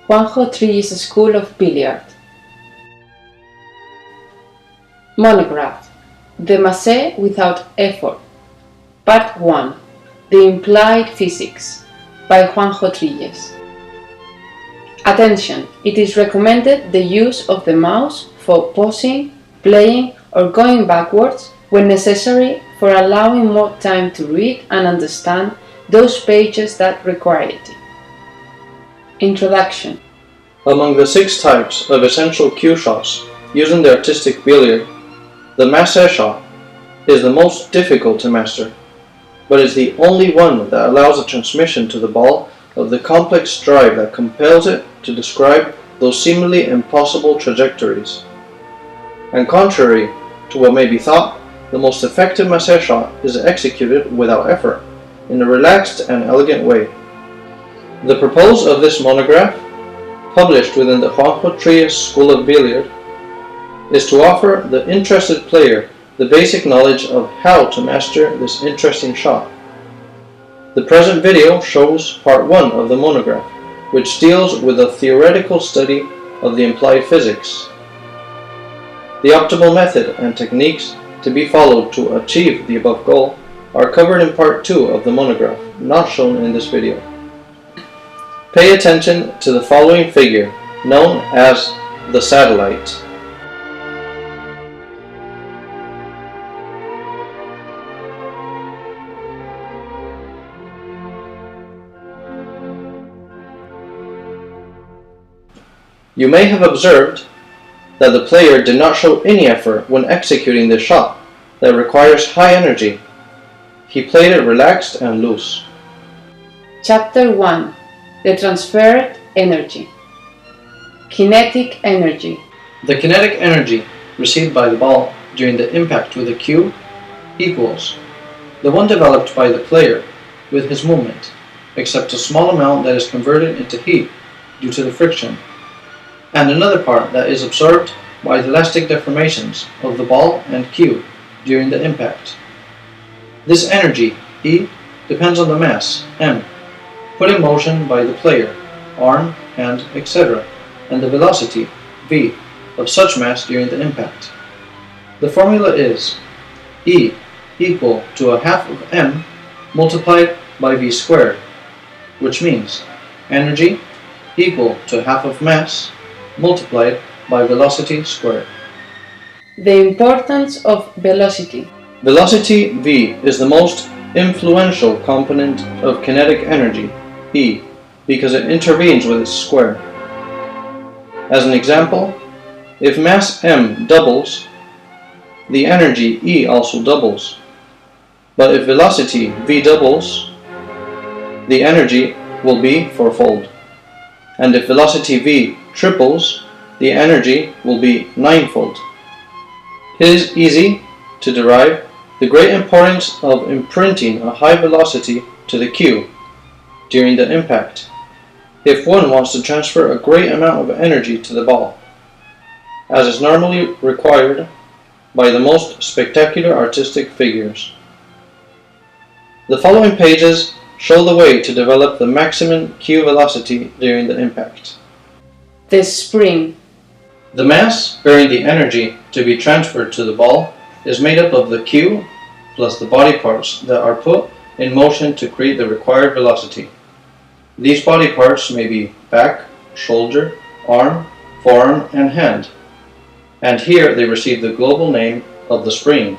Juanjo Trillis School of Billiard. Monograph. The Masse Without Effort. Part 1. The Implied Physics by Juanjo Trillis. Attention! It is recommended the use of the mouse for pausing, playing, or going backwards when necessary for allowing more time to read and understand those pages that require it. Introduction. Among the 6 types of essential cue shots used in the artistic billiard, the masse shot is the most difficult to master, but is the only one that allows a transmission to the ball of the complex drive that compels it to describe those seemingly impossible trajectories. And contrary to what may be thought, the most effective masse shot is executed without effort, in a relaxed and elegant way. The purpose of this monograph, published within the Juanjo Trillis School of Billiard, is to offer the interested player the basic knowledge of how to master this interesting shot. The present video shows part 1 of the monograph, which deals with a theoretical study of the implied physics. The optimal method and techniques to be followed to achieve the above goal are covered in part 2 of the monograph, not shown in this video. Pay attention to the following figure, known as the satellite. You may have observed that the player did not show any effort when executing this shot that requires high energy. He played it relaxed and loose. Chapter 1. The Transferred Energy. Kinetic Energy. The kinetic energy received by the ball during the impact with the cue equals the one developed by the player with his movement, except a small amount that is converted into heat due to the friction, and another part that is absorbed by the elastic deformations of the ball and cue during the impact. This energy, E, depends on the mass, M, put in motion by the player, arm, hand, etc., and the velocity, V, of such mass during the impact. The formula is E equal to a half of M multiplied by V squared, which means energy equal to half of mass multiplied by velocity squared. The importance of velocity. Velocity V is the most influential component of kinetic energy, E, because it intervenes with its square. As an example, if mass M doubles, the energy E also doubles. But if velocity V doubles, the energy will be fourfold. And if velocity V triples, the energy will be ninefold. It is easy to derive the great importance of imprinting a high velocity to the cue during the impact if one wants to transfer a great amount of energy to the ball, as is normally required by the most spectacular artistic figures. The following pages show the way to develop the maximum cue velocity during the impact. The spring. The mass bearing the energy to be transferred to the ball is made up of the cue plus the body parts that are put in motion to create the required velocity. These body parts may be back, shoulder, arm, forearm, and hand, and here they receive the global name of the spring.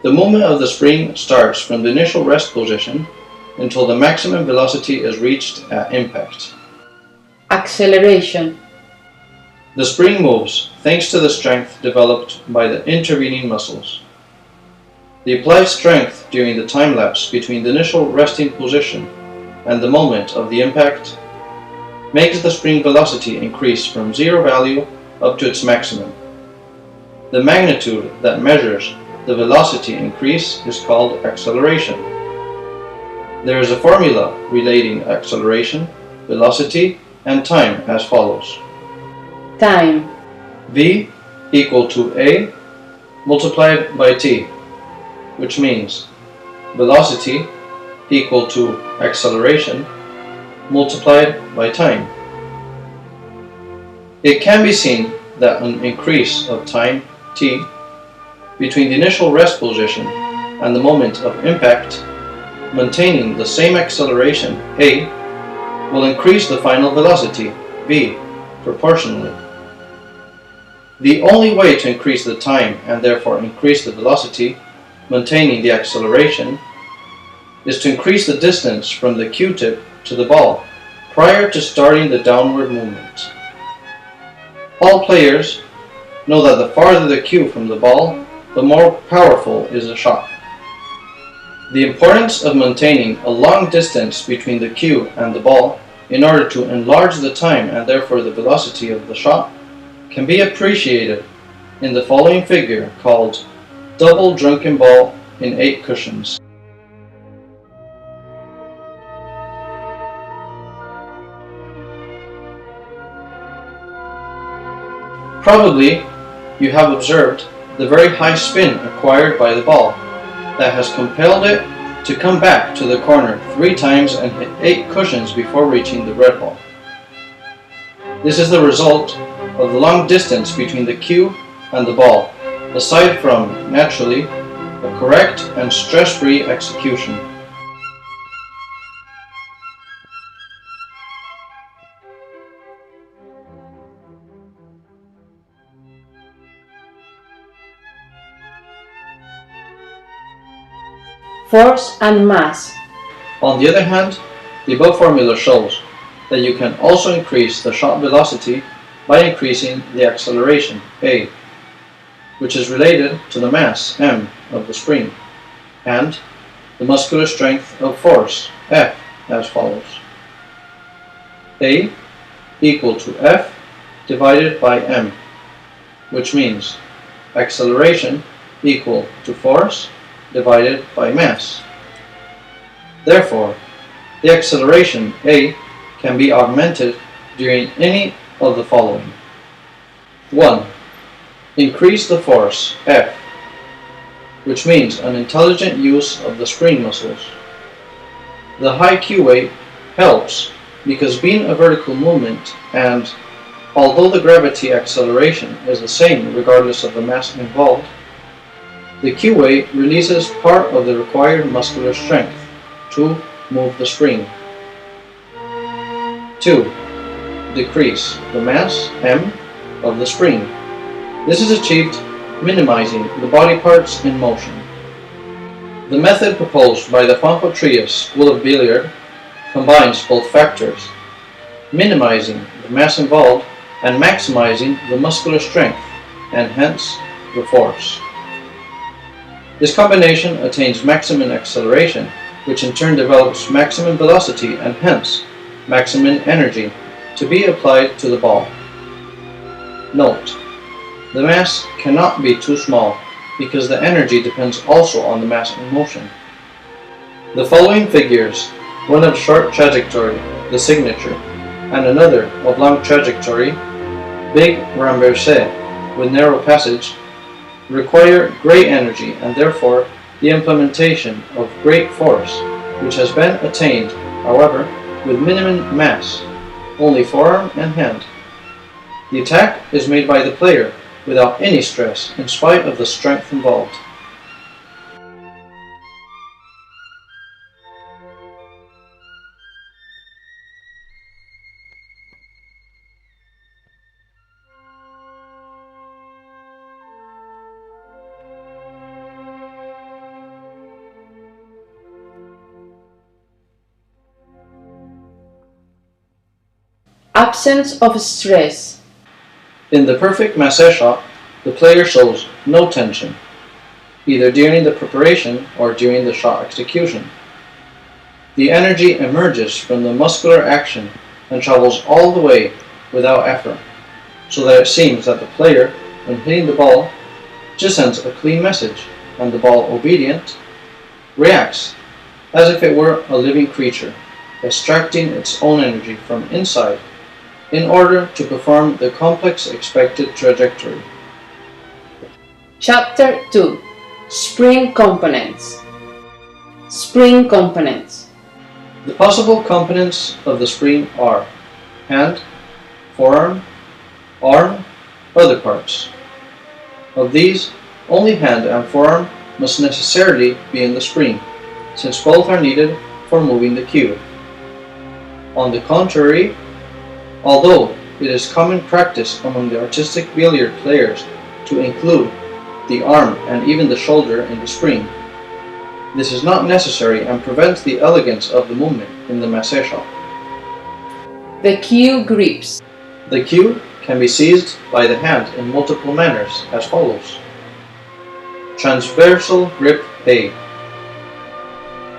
The movement of the spring starts from the initial rest position until the maximum velocity is reached at impact. Acceleration. The spring moves thanks to the strength developed by the intervening muscles. The applied strength during the time lapse between the initial resting position and the moment of the impact makes the spring velocity increase from zero value up to its maximum. The magnitude that measures the velocity increase is called acceleration. There is a formula relating acceleration, velocity, and time as follows. Time. V equal to A multiplied by T, which means velocity equal to acceleration multiplied by time. It can be seen that an increase of time t between the initial rest position and the moment of impact, maintaining the same acceleration a, will increase the final velocity v proportionally. The only way to increase the time and therefore increase the velocity, maintaining the acceleration, is to increase the distance from the Q-tip to the ball prior to starting the downward movement. All players know that the farther the Q from the ball, the more powerful is the shot. The importance of maintaining a long distance between the Q and the ball in order to enlarge the time and therefore the velocity of the shot can be appreciated in the following figure called double drunken ball in 8 cushions. Probably you have observed the very high spin acquired by the ball that has compelled it to come back to the corner 3 times and hit 8 cushions before reaching the red ball. This is the result of the long distance between the cue and the ball, aside from, naturally, a correct and stress-free execution. Force and mass. On the other hand, the above formula shows that you can also increase the shot velocity by increasing the acceleration, A, which is related to the mass, M, of the spring, and the muscular strength of force, F, as follows. A equal to F divided by M, which means acceleration equal to force divided by mass. Therefore, the acceleration A can be augmented during any of the following. 1. Increase the force F, which means an intelligent use of the spring muscles. The high Q weight helps because being a vertical movement and although the gravity acceleration is the same regardless of the mass involved, the Q weight releases part of the required muscular strength to move the spring. 2. Decrease the mass, M, of the spring. This is achieved minimizing the body parts in motion. The method proposed by the Juanjo Trias School of Billiard combines both factors, minimizing the mass involved and maximizing the muscular strength and hence the force. This combination attains maximum acceleration, which in turn develops maximum velocity and hence maximum energy to be applied to the ball. Note, the mass cannot be too small because the energy depends also on the mass in motion. The following figures, one of short trajectory, the signature, and another of long trajectory, big renversé with narrow passage, require great energy and therefore the implementation of great force, which has been attained, however, with minimum mass, only forearm and hand. The attack is made by the player without any stress in spite of the strength involved. Absence of stress. In the perfect massé shot, the player shows no tension, either during the preparation or during the shot execution. The energy emerges from the muscular action and travels all the way without effort, so that it seems that the player, when hitting the ball, just sends a clean message, and the ball, obedient, reacts as if it were a living creature, extracting its own energy from inside in order to perform the complex expected trajectory. Chapter 2. Spring components. Spring components. The possible components of the spring are hand, forearm, arm, other parts. Of these, only hand and forearm must necessarily be in the spring, since both are needed for moving the cue. On the contrary, although it is common practice among the artistic billiard players to include the arm and even the shoulder in the spring, this is not necessary and prevents the elegance of the movement in the massé shot. The cue grips. The cue can be seized by the hand in multiple manners as follows. Transversal grip A.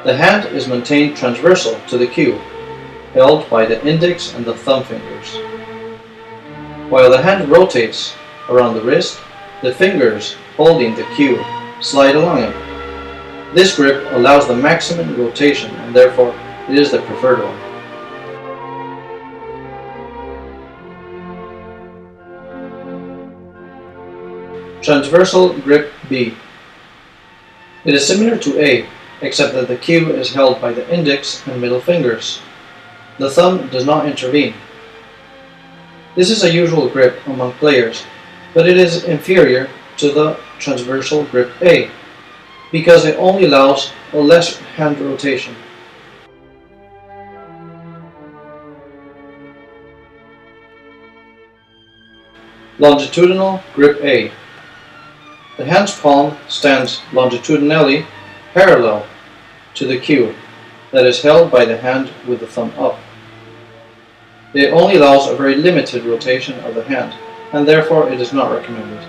The hand is maintained transversal to the cue, held by the index and the thumb fingers. While the hand rotates around the wrist, the fingers holding the cue slide along it. This grip allows the maximum rotation and therefore it is the preferred one. Transversal grip B. It is similar to A, except that the cue is held by the index and middle fingers. The thumb does not intervene. This is a usual grip among players, but it is inferior to the transversal grip A, because it only allows a less hand rotation. Longitudinal grip A. The hand's palm stands longitudinally parallel to the cue that is held by the hand with the thumb up. It only allows a very limited rotation of the hand, and therefore it is not recommended.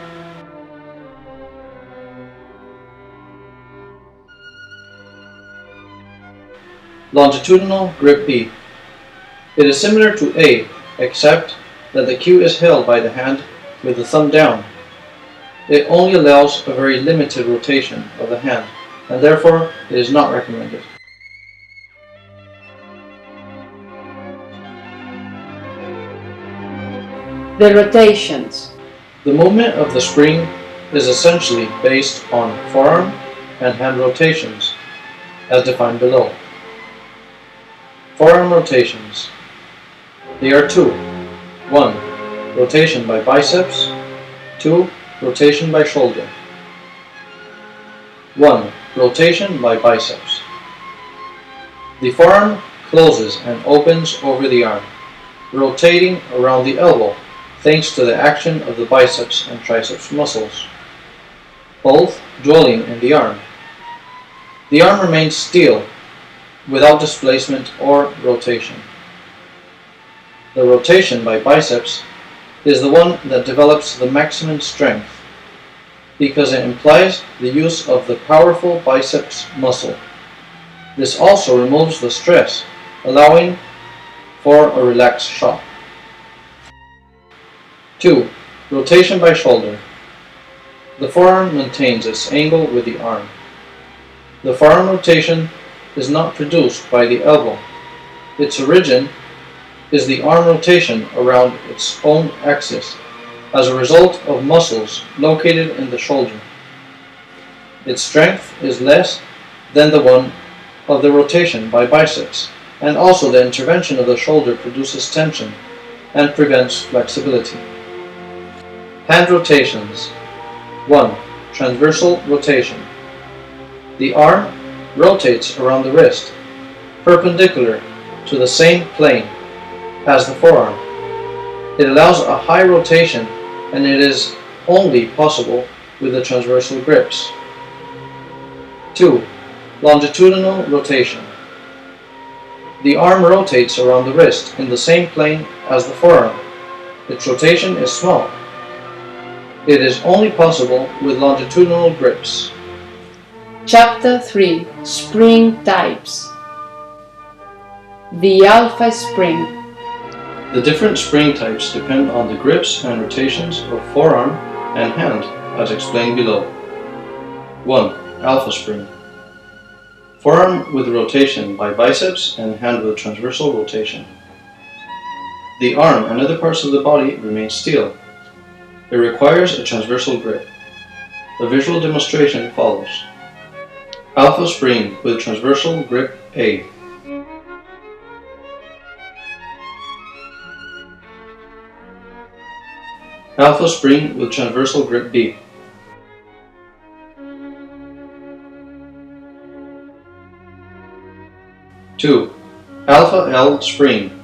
Longitudinal grip B. It is similar to A, except that the cue is held by the hand with the thumb down. It only allows a very limited rotation of the hand, and therefore it is not recommended. The rotations. The movement of the spring is essentially based on forearm and hand rotations, as defined below. Forearm rotations. They are two. 1. Rotation by biceps. 2. Rotation by shoulder. 1. Rotation by biceps. The forearm closes and opens over the arm, rotating around the elbow thanks to the action of the biceps and triceps muscles, both dwelling in the arm. The arm remains still, without displacement or rotation. The rotation by biceps is the one that develops the maximum strength, because it implies the use of the powerful biceps muscle. This also removes the stress, allowing for a relaxed shot. 2. Rotation by shoulder. The forearm maintains its angle with the arm. The forearm rotation is not produced by the elbow. Its origin is the arm rotation around its own axis as a result of muscles located in the shoulder. Its strength is less than the one of the rotation by biceps, and also the intervention of the shoulder produces tension and prevents flexibility. Hand rotations. 1. Transversal rotation. The arm rotates around the wrist, perpendicular to the same plane as the forearm. It allows a high rotation, and it is only possible with the transversal grips. 2. Longitudinal rotation. The arm rotates around the wrist in the same plane as the forearm. Its rotation is small. It is only possible with longitudinal grips. Chapter 3. Spring types. The alpha spring. The different spring types depend on the grips and rotations of forearm and hand, as explained below. 1. Alpha spring. Forearm with rotation by biceps and hand with transversal rotation. The arm and other parts of the body remain still. It requires a transversal grip. A visual demonstration follows. Alpha spring with transversal grip A. Alpha spring with transversal grip B. Two, Alpha L spring,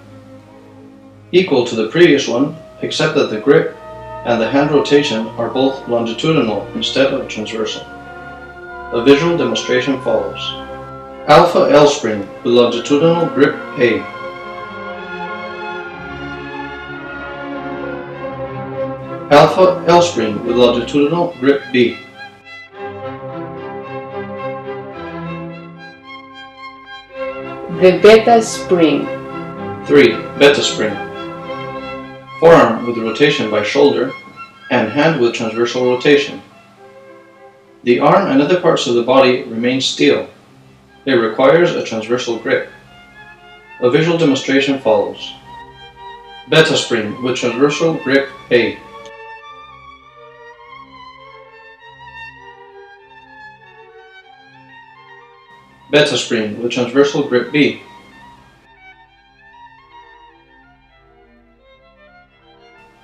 equal to the previous one except that the grip and the hand rotation are both longitudinal instead of transversal. A visual demonstration follows. Alpha L spring with longitudinal grip A. Alpha L spring with longitudinal grip B. The beta spring. 3. Beta spring. Forearm with rotation by shoulder and hand with transversal rotation. The arm and other parts of the body remain still. It requires a transversal grip. A visual demonstration follows. Beta spring with transversal grip A. Beta spring with transversal grip B.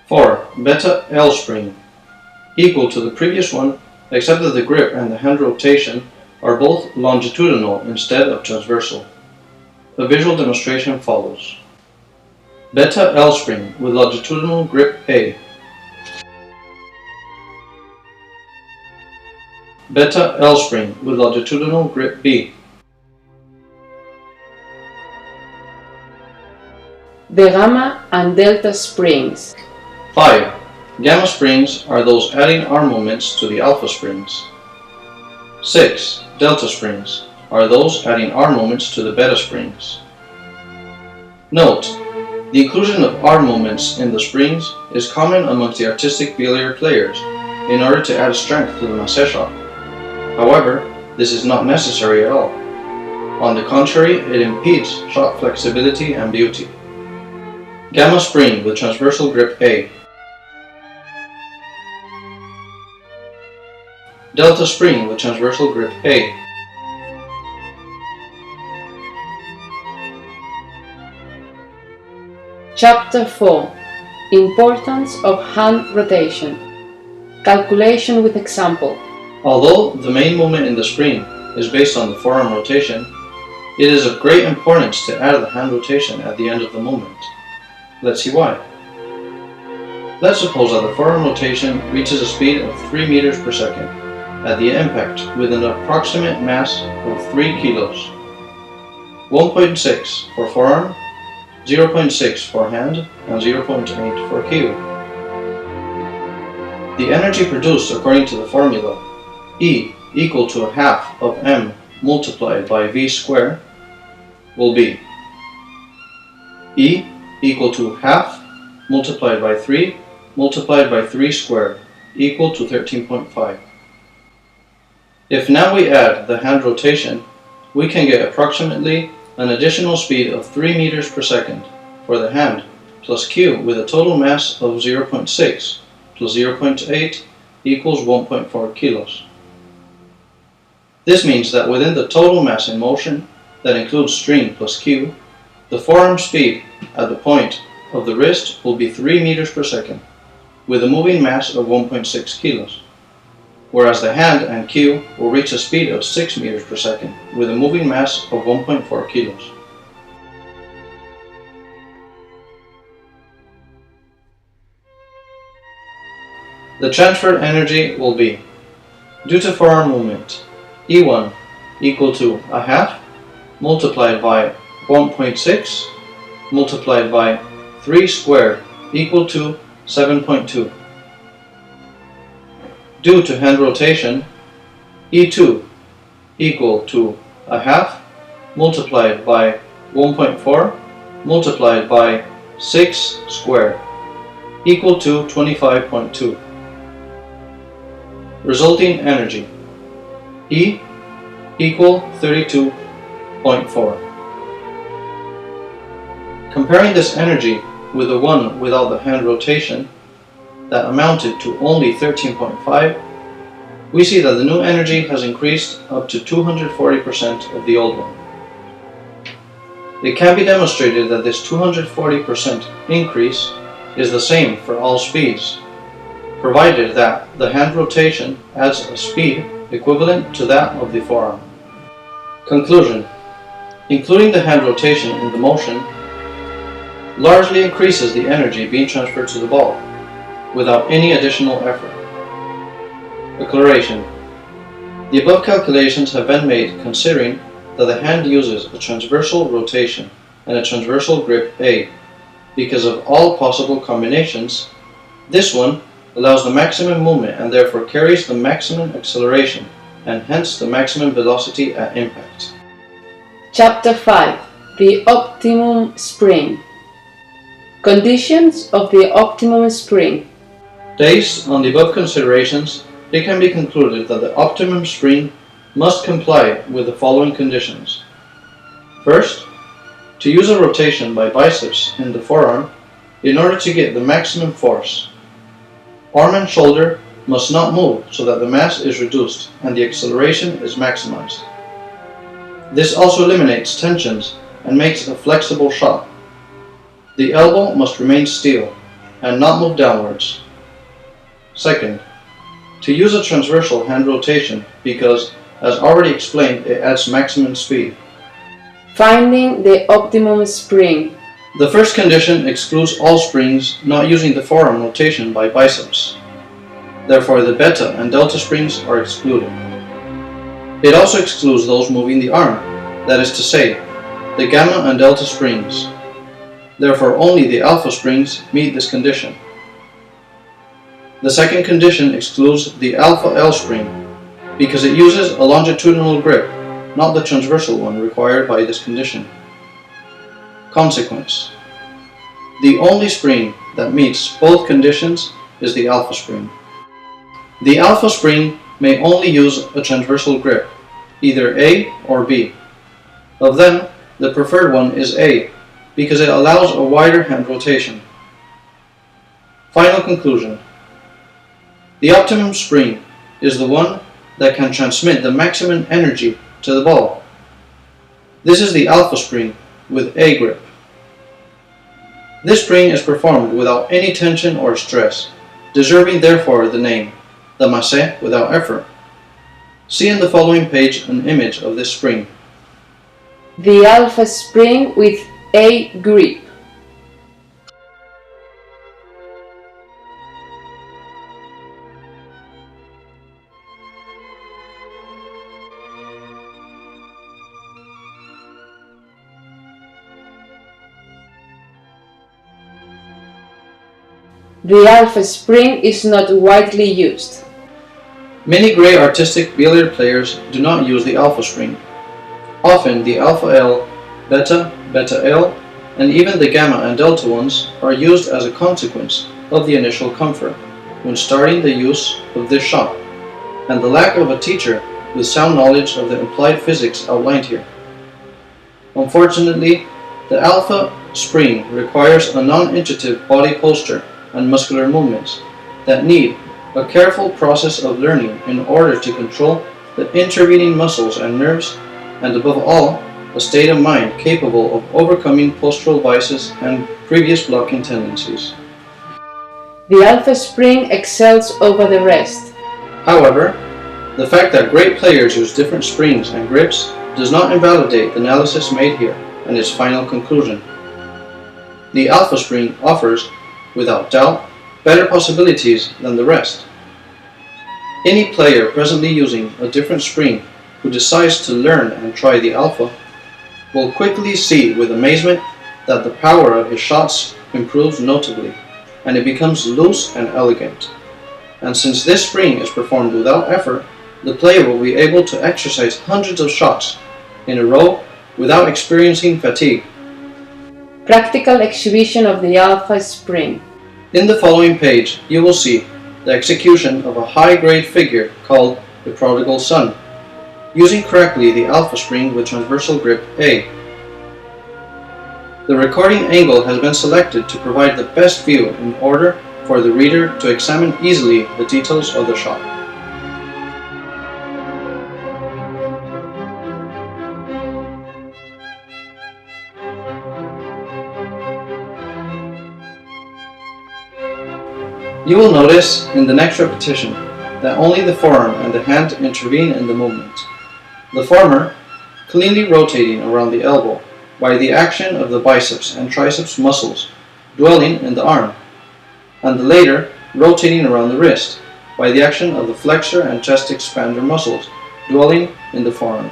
Four, Beta L spring, equal to the previous one except that the grip and the hand rotation are both longitudinal instead of transversal. A visual demonstration follows. Beta L spring with longitudinal grip A. Beta L spring with longitudinal grip B. The gamma and delta springs. 5. Gamma springs are those adding arm moments to the alpha springs. 6. Delta springs are those adding arm moments to the beta springs. Note: the inclusion of arm moments in the springs is common amongst the artistic billiard players in order to add strength to the masse shot. However, this is not necessary at all. On the contrary, it impedes shot flexibility and beauty. Gamma spring with transversal grip A. Delta spring with transversal grip A. Chapter 4. Importance of hand rotation. Calculation with example. Although the main moment in the spring is based on the forearm rotation, it is of great importance to add the hand rotation at the end of the moment. Let's see why. Let's suppose that the forearm rotation reaches a speed of 3 meters per second at the impact with an approximate mass of 3 kilos. 1.6 for forearm, 0.6 for hand, and 0.8 for keel. The energy produced according to the formula E equal to a half of m multiplied by v squared will be E equal to half multiplied by 3 multiplied by 3 squared equal to 13.5. If now we add the hand rotation, we can get approximately an additional speed of 3 meters per second for the hand plus q with a total mass of 0.6 plus 0.8 equals 1.4 kilos. This means that within the total mass in motion, that includes string plus q, the forearm speed at the point of the wrist will be 3 meters per second, with a moving mass of 1.6 kilos, whereas the hand and q will reach a speed of 6 meters per second, with a moving mass of 1.4 kilos. The transferred energy will be, due to forearm movement, E1 equal to a half multiplied by 1.6 multiplied by 3 squared equal to 7.2. Due to hand rotation, E2 equal to a half multiplied by 1.4 multiplied by 6 squared equal to 25.2. Resulting energy E equal 32.4. Comparing this energy with the one without the hand rotation that amounted to only 13.5, we see that the new energy has increased up to 240% of the old one. It can be demonstrated that this 240% increase is the same for all speeds, provided that the hand rotation adds a speed equivalent to that of the forearm. Conclusion: including the hand rotation in the motion largely increases the energy being transferred to the ball without any additional effort. Declaration: the above calculations have been made considering that the hand uses a transversal rotation and a transversal grip A. Because of all possible combinations, this one allows the maximum movement and therefore carries the maximum acceleration and hence the maximum velocity at impact. Chapter 5. The optimum spring. Conditions of the optimum spring. Based on the above considerations, it can be concluded that the optimum spring must comply with the following conditions. First, to use a rotation by biceps in the forearm in order to get the maximum force. Arm and shoulder must not move so that the mass is reduced and the acceleration is maximized. This also eliminates tensions and makes a flexible shot. The elbow must remain still and not move downwards. Second, to use a transversal hand rotation because, as already explained, it adds maximum speed. Finding the optimum spring. The first condition excludes all springs not using the forearm rotation by biceps. Therefore, the beta and delta springs are excluded. It also excludes those moving the arm, that is to say, the gamma and delta springs. Therefore, only the alpha springs meet this condition. The second condition excludes the alpha L spring because it uses a longitudinal grip, not the transversal one required by this condition. Consequence: the only spring that meets both conditions is the alpha spring. The alpha spring may only use a transversal grip, either A or B. Of them, the preferred one is A, because it allows a wider hand rotation. Final conclusion: the optimum spring is the one that can transmit the maximum energy to the ball. This is the alpha spring with A grip. This spring is performed without any tension or stress, deserving therefore the name, the masse without effort. See in the following page an image of this spring. The alpha spring with A grip. The alpha spring is not widely used. Many great artistic billiard players do not use the alpha spring. Often the alpha L, beta, beta L, and even the gamma and delta ones are used as a consequence of the initial comfort when starting the use of this shot, and the lack of a teacher with sound knowledge of the implied physics outlined here. Unfortunately, the alpha spring requires a non-intuitive body posture and muscular movements that need a careful process of learning in order to control the intervening muscles and nerves, and above all, a state of mind capable of overcoming postural biases and previous blocking tendencies. The alpha spring excels over the rest. However, the fact that great players use different springs and grips does not invalidate the analysis made here and its final conclusion. The alpha spring offers, without doubt, better possibilities than the rest. Any player presently using a different spring who decides to learn and try the alpha will quickly see with amazement that the power of his shots improves notably and it becomes loose and elegant. And since this spring is performed without effort, the player will be able to exercise hundreds of shots in a row without experiencing fatigue. Practical exhibition of the alpha spring. In the following page, you will see the execution of a high-grade figure called the prodigal son, using correctly the alpha spring with transversal grip A. The recording angle has been selected to provide the best view in order for the reader to examine easily the details of the shot. You will notice in the next repetition that only the forearm and the hand intervene in the movement. The former cleanly rotating around the elbow by the action of the biceps and triceps muscles dwelling in the arm, and the later rotating around the wrist by the action of the flexor and chest expander muscles dwelling in the forearm.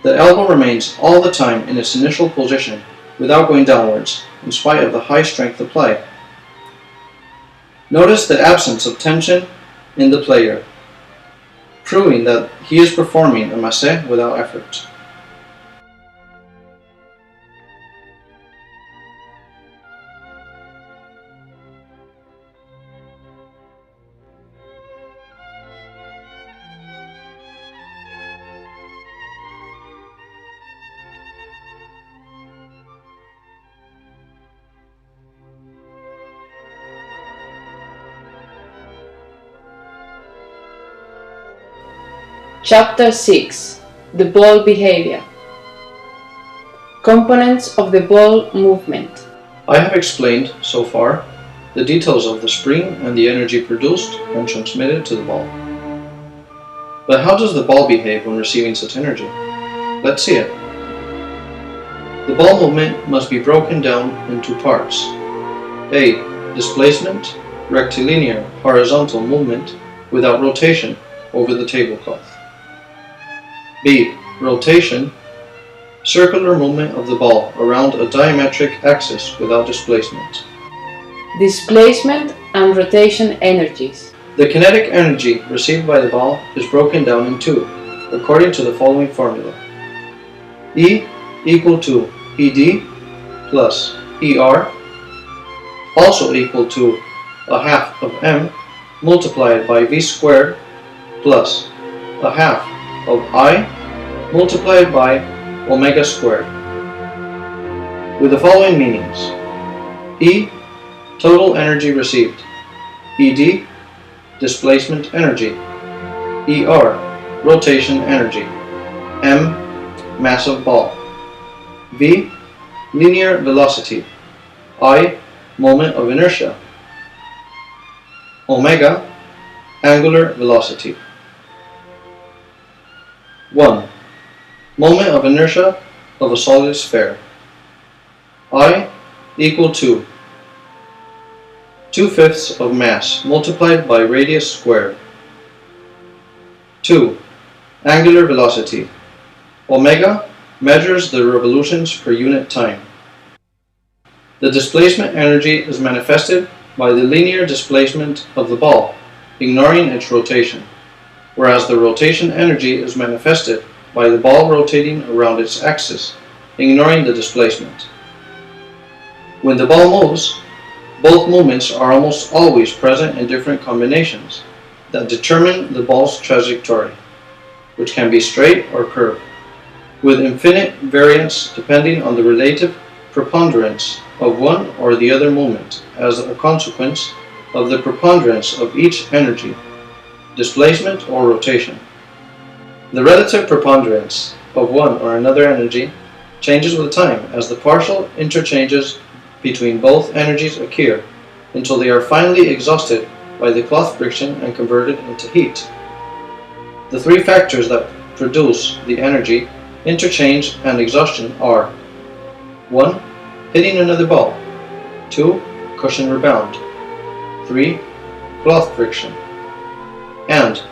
The elbow remains all the time in its initial position without going downwards, in spite of the high strength applied. Notice the absence of tension in the player, proving that he is performing a massé without effort. Chapter 6. The ball behavior. Components of the ball movement. I have explained, so far, the details of the spring and the energy produced when transmitted to the ball. But how does the ball behave when receiving such energy? Let's see it. The ball movement must be broken down into parts. A. Displacement, rectilinear, horizontal movement without rotation over the tablecloth. B. Rotation, circular movement of the ball around a diametric axis without displacement. Displacement and rotation energies. The kinetic energy received by the ball is broken down in two, according to the following formula. E equal to ED plus ER, also equal to a half of M multiplied by V squared plus a half of I multiplied by omega squared, with the following meanings. E, total energy received. ED, displacement energy. ER, rotation energy. M, mass of ball. V, linear velocity. I, moment of inertia. Omega, angular velocity. 1. Moment of inertia of a solid sphere. I equal to 2/5 of mass multiplied by radius squared. 2. Angular velocity. Omega measures the revolutions per unit time. The displacement energy is manifested by the linear displacement of the ball, ignoring its rotation, whereas the rotation energy is manifested by the ball rotating around its axis, ignoring the displacement. When the ball moves, both movements are almost always present in different combinations that determine the ball's trajectory, which can be straight or curved, with infinite variance depending on the relative preponderance of one or the other movement as a consequence of the preponderance of each energy, displacement or rotation. The relative preponderance of one or another energy changes with time as the partial interchanges between both energies occur until they are finally exhausted by the cloth friction and converted into heat. The three factors that produce the energy interchange and exhaustion are 1. Hitting another ball. 2. Cushion rebound. 3. Cloth friction. And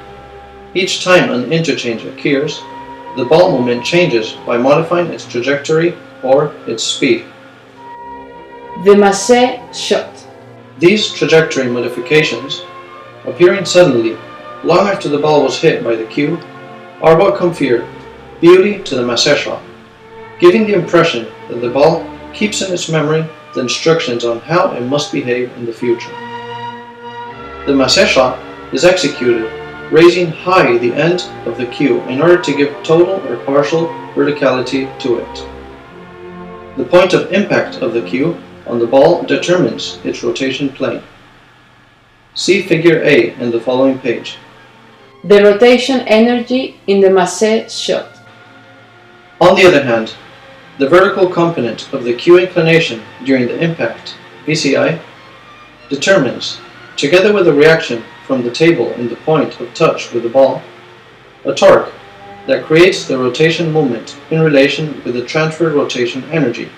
each time an interchange occurs, the ball movement changes by modifying its trajectory or its speed. The massé shot. These trajectory modifications, appearing suddenly long after the ball was hit by the cue, are what confer beauty to the massé shot, giving the impression that the ball keeps in its memory the instructions on how it must behave in the future. The massé shot is executed raising high the end of the cue in order to give total or partial verticality to it. The point of impact of the cue on the ball determines its rotation plane. See figure A in the following page. The rotation energy in the massé shot. On the other hand, the vertical component of the cue inclination during the impact, VCI, determines, together with a reaction from the table in the point of touch with the ball, a torque that creates the rotation moment in relation with the transferred rotation energy.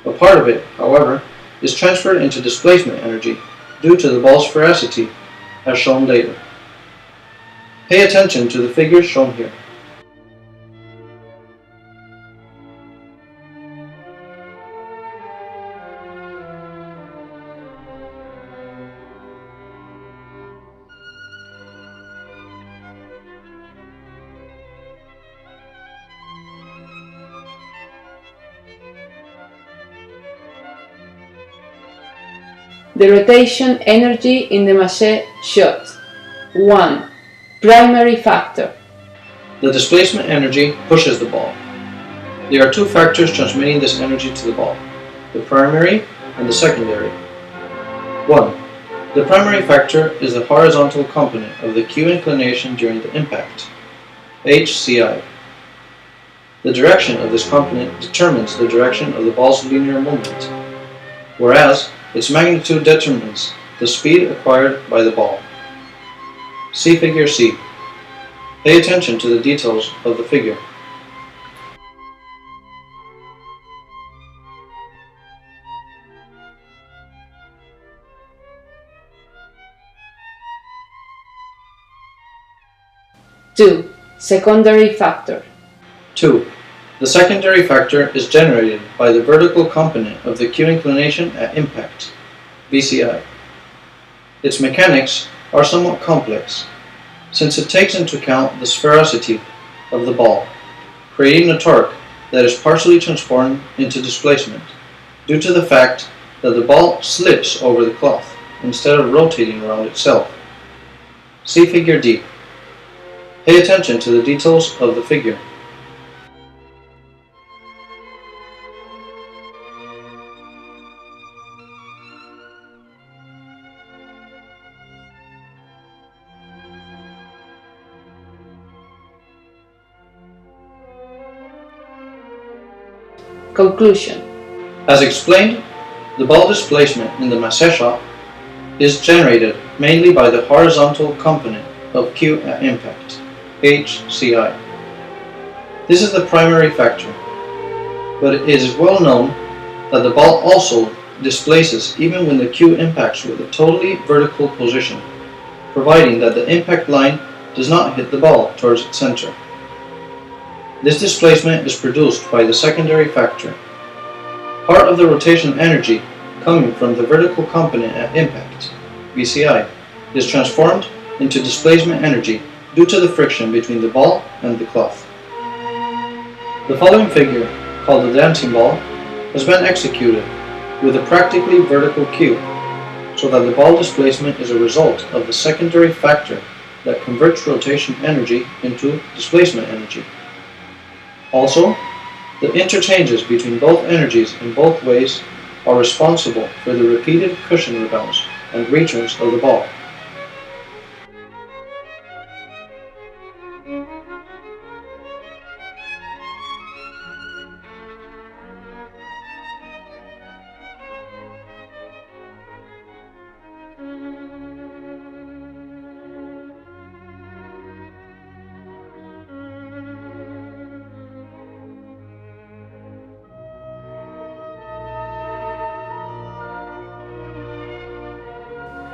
A part of it, however, is transferred into displacement energy due to the ball's sphericity, as shown later. Pay attention to the figures shown here. The rotation energy in the Massey shot. 1. Primary factor. The displacement energy pushes the ball. There are two factors transmitting this energy to the ball, the primary and the secondary. 1. The primary factor is the horizontal component of the Q inclination during the impact, HCI. The direction of this component determines the direction of the ball's linear moment, whereas its magnitude determines the speed acquired by the ball. See Figure C. Pay attention to the details of the figure. Two. Secondary factor. 2. The secondary factor is generated by the vertical component of the Q inclination at impact, VCI. Its mechanics are somewhat complex, since it takes into account the sphericity of the ball, creating a torque that is partially transformed into displacement, due to the fact that the ball slips over the cloth instead of rotating around itself. See Figure D. Pay attention to the details of the figure. Conclusion. As explained, the ball displacement in the Massey shot is generated mainly by the horizontal component of Q at impact, HCI. This is the primary factor, but it is well known that the ball also displaces even when the Q impacts with a totally vertical position, providing that the impact line does not hit the ball towards its center. This displacement is produced by the secondary factor. Part of the rotation energy coming from the vertical component at impact, VCI, is transformed into displacement energy due to the friction between the ball and the cloth. The following figure, called the dancing ball, has been executed with a practically vertical Q, so that the ball displacement is a result of the secondary factor that converts rotation energy into displacement energy. Also, the interchanges between both energies in both ways are responsible for the repeated cushion rebounds and returns of the ball.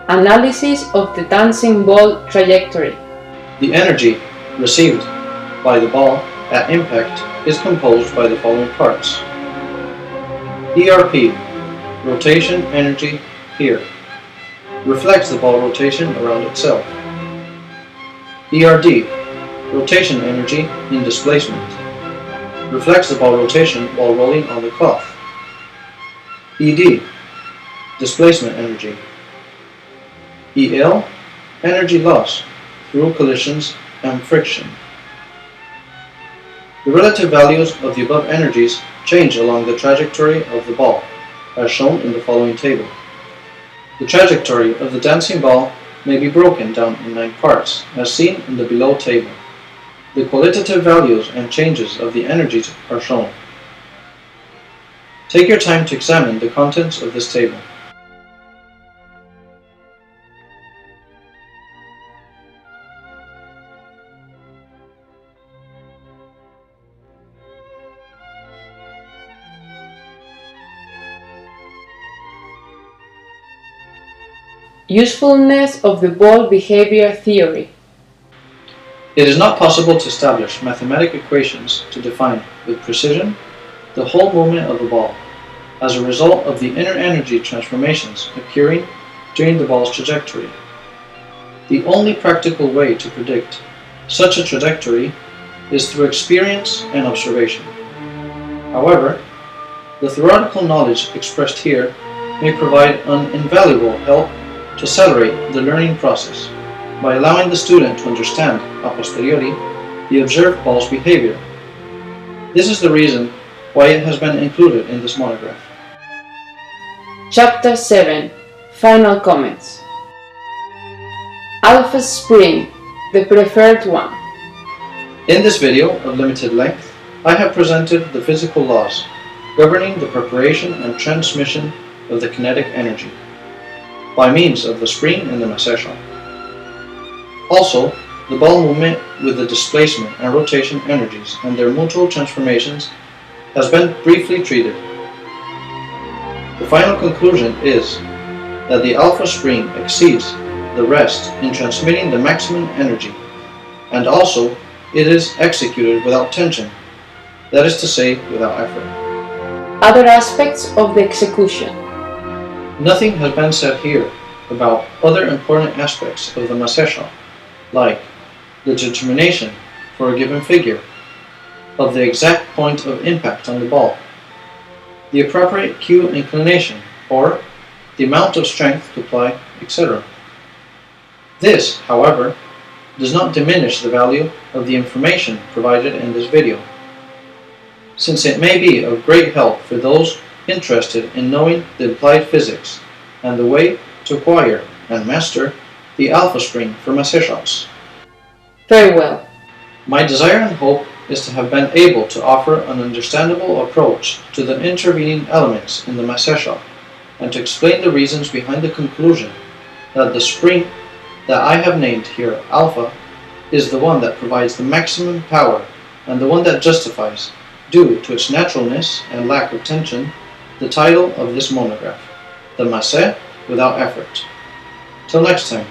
Analysis of the dancing ball trajectory. The energy received by the ball at impact is composed by the following parts. ERP, rotation energy here, reflects the ball rotation around itself. ERD, rotation energy in displacement, reflects the ball rotation while rolling on the cloth. ED, displacement energy. EL, energy loss through collisions and friction. The relative values of the above energies change along the trajectory of the ball, as shown in the following table. The trajectory of the dancing ball may be broken down in 9 parts, as seen in the below table. The qualitative values and changes of the energies are shown. Take your time to examine the contents of this table. Usefulness of the ball behavior theory. It is not possible to establish mathematical equations to define with precision the whole movement of the ball as a result of the inner energy transformations occurring during the ball's trajectory. The only practical way to predict such a trajectory is through experience and observation. However, the theoretical knowledge expressed here may provide an invaluable help to accelerate the learning process by allowing the student to understand a posteriori the observed ball's behavior. This is the reason why it has been included in this monograph. Chapter 7. Final comments. Alpha spring, the preferred one. In this video of limited length, I have presented the physical laws governing the preparation and transmission of the kinetic energy by means of the spring and the masseur shot. Also, the ball movement with the displacement and rotation energies and their mutual transformations has been briefly treated. The final conclusion is that the alpha spring exceeds the rest in transmitting the maximum energy, and also it is executed without tension, that is to say, without effort. Other aspects of the execution. Nothing has been said here about other important aspects of the masseur shot, like the determination for a given figure of the exact point of impact on the ball, the appropriate cue inclination, or the amount of strength to apply, etc. This, however, does not diminish the value of the information provided in this video, since it may be of great help for those interested in knowing the applied physics and the way to acquire and master the alpha spring for masseur shots. Farewell. My desire and hope is to have been able to offer an understandable approach to the intervening elements in the masseur shot, and to explain the reasons behind the conclusion that the spring that I have named here alpha is the one that provides the maximum power and the one that justifies, due to its naturalness and lack of tension, the title of this monograph, The Masseur Without Effort. Till next time.